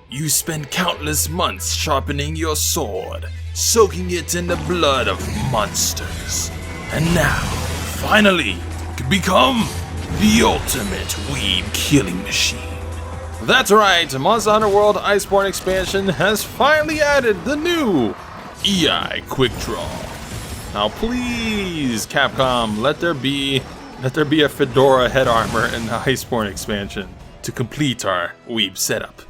You spend countless months sharpening your sword, soaking it in the blood of monsters. And now, finally, you can become the ultimate weeb killing machine. That's right, Monster Hunter World Iceborne expansion has finally added the new EI Quick Draw. Now please, Capcom, let there be a fedora head armor in the Iceborne expansion to complete our weeb setup.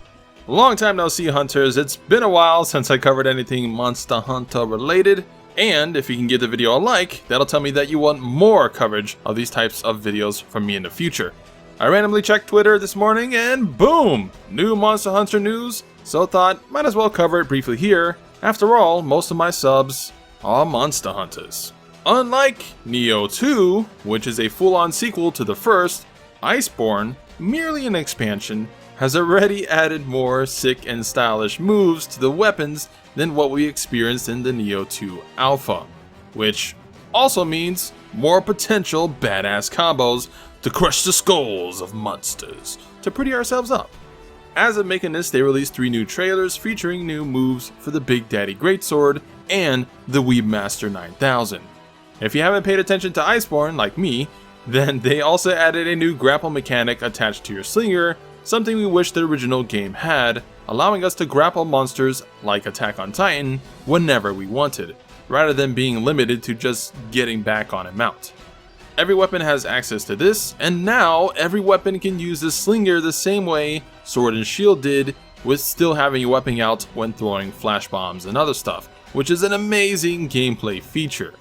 Long time no see, hunters. It's been a while since I covered anything Monster Hunter related, and if you can give the video a like, that'll tell me that you want more coverage of these types of videos from me in the future. I randomly checked Twitter this morning and boom! New Monster Hunter news, so thought might as well cover it briefly here. After all, most of my subs are Monster Hunters. Unlike Nioh 2, which is a full-on sequel to the first, Iceborne, merely an expansion, has already added more sick and stylish moves to the weapons than what we experienced in the Nioh 2 Alpha, which also means more potential badass combos to crush the skulls of monsters to pretty ourselves up. As of making this, they released 3 new trailers featuring new moves for the Big Daddy Greatsword and the Weebmaster 9000. If you haven't paid attention to Iceborne like me, then they also added a new grapple mechanic attached to your slinger, something we wish the original game had, allowing us to grapple monsters like Attack on Titan whenever we wanted, rather than being limited to just getting back on a mount. Every weapon has access to this, and now every weapon can use the slinger the same way Sword and Shield did, with still having your weapon out when throwing flash bombs and other stuff, which is an amazing gameplay feature.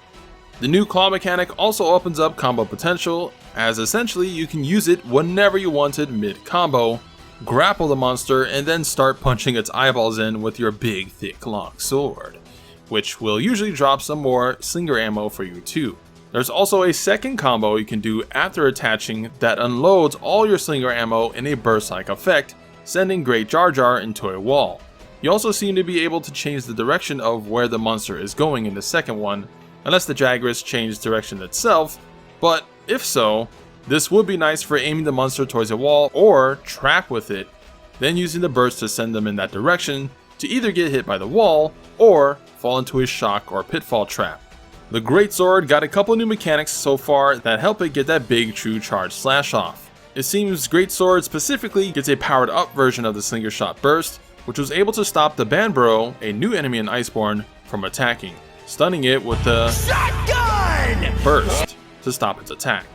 The new claw mechanic also opens up combo potential, as essentially you can use it whenever you wanted mid-combo, grapple the monster, and then start punching its eyeballs in with your big, thick, long sword, which will usually drop some more slinger ammo for you too. There's also a second combo you can do after attaching that unloads all your slinger ammo in a burst-like effect, sending Great Jar Jar into a wall. You also seem to be able to change the direction of where the monster is going in the second one, unless the Jagras change direction itself, but if so, this would be nice for aiming the monster towards a wall or trap with it, then using the burst to send them in that direction to either get hit by the wall or fall into a shock or pitfall trap. The Greatsword got a couple new mechanics so far that help it get that big true charge slash off. It seems Greatsword specifically gets a powered up version of the Slinger Shot Burst, which was able to stop the Banbro, a new enemy in Iceborne, from attacking, stunning it with the shotgun burst to stop its attack.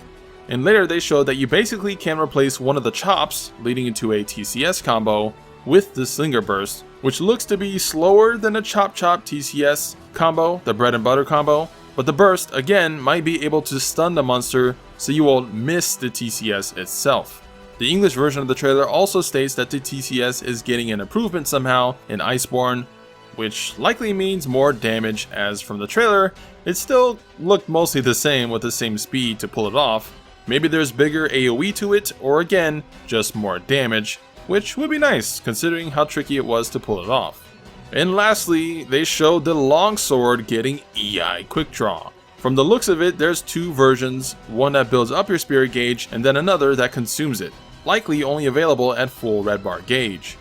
And later they showed that you basically can replace one of the chops, leading into a TCS combo, with the Slinger Burst, which looks to be slower than a Chop Chop TCS combo, the bread and butter combo, but the burst again might be able to stun the monster so you won't miss the TCS itself. The English version of the trailer also states that the TCS is getting an improvement somehow in Iceborne, which likely means more damage, as from the trailer, it still looked mostly the same with the same speed to pull it off. Maybe there's bigger AoE to it, or again, just more damage, which would be nice considering how tricky it was to pull it off. And lastly, they showed the longsword getting EI Quick Draw. From the looks of it, there's 2 versions, one that builds up your spirit gauge and then another that consumes it, likely only available at full red bar gauge.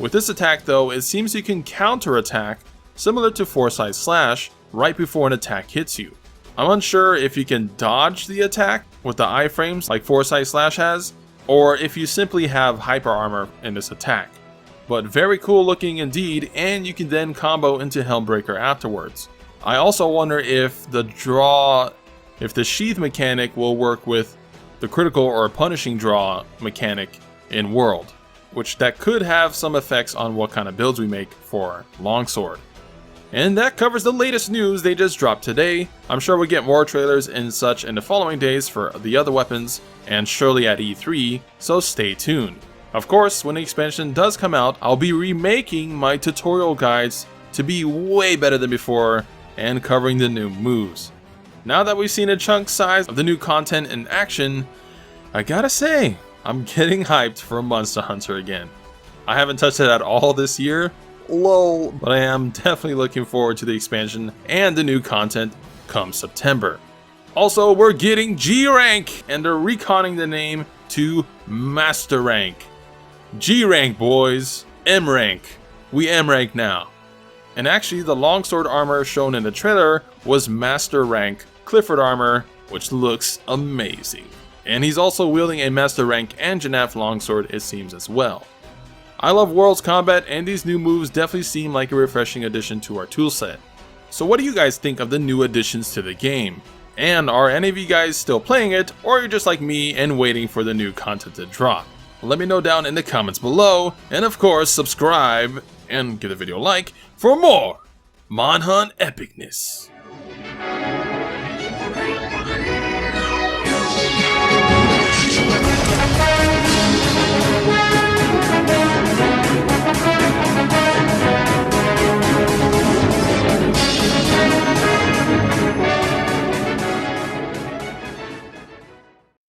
With this attack though, it seems you can counter-attack, similar to Foresight Slash, right before an attack hits you. I'm unsure if you can dodge the attack with the iframes like Foresight Slash has, or if you simply have hyper armor in this attack. But very cool looking indeed, and you can then combo into Helmbreaker afterwards. I also wonder if the sheath mechanic will work with the critical or punishing draw mechanic in World, which that could have some effects on what kind of builds we make for Longsword. And that covers the latest news they just dropped today. I'm sure we'll get more trailers and such in the following days for the other weapons, and surely at E3, so stay tuned. Of course, when the expansion does come out, I'll be remaking my tutorial guides to be way better than before and covering the new moves. Now that we've seen a chunk size of the new content in action, I gotta say, I'm getting hyped for Monster Hunter again. I haven't touched it at all this year, lol, but I am definitely looking forward to the expansion and the new content come September. Also, we're getting G rank, and they're reconning the name to Master rank. G rank, boys. M rank. We M rank now. And actually, the longsword armor shown in the trailer was master rank Clifford armor, which looks amazing. And he's also wielding a master rank Anjanath longsword, it seems, as well. I love Worlds combat, and these new moves definitely seem like a refreshing addition to our toolset. So what do you guys think of the new additions to the game? And are any of you guys still playing it, or are you just like me and waiting for the new content to drop? Let me know down in the comments below, and of course subscribe and give the video a like for more Manhunt epicness.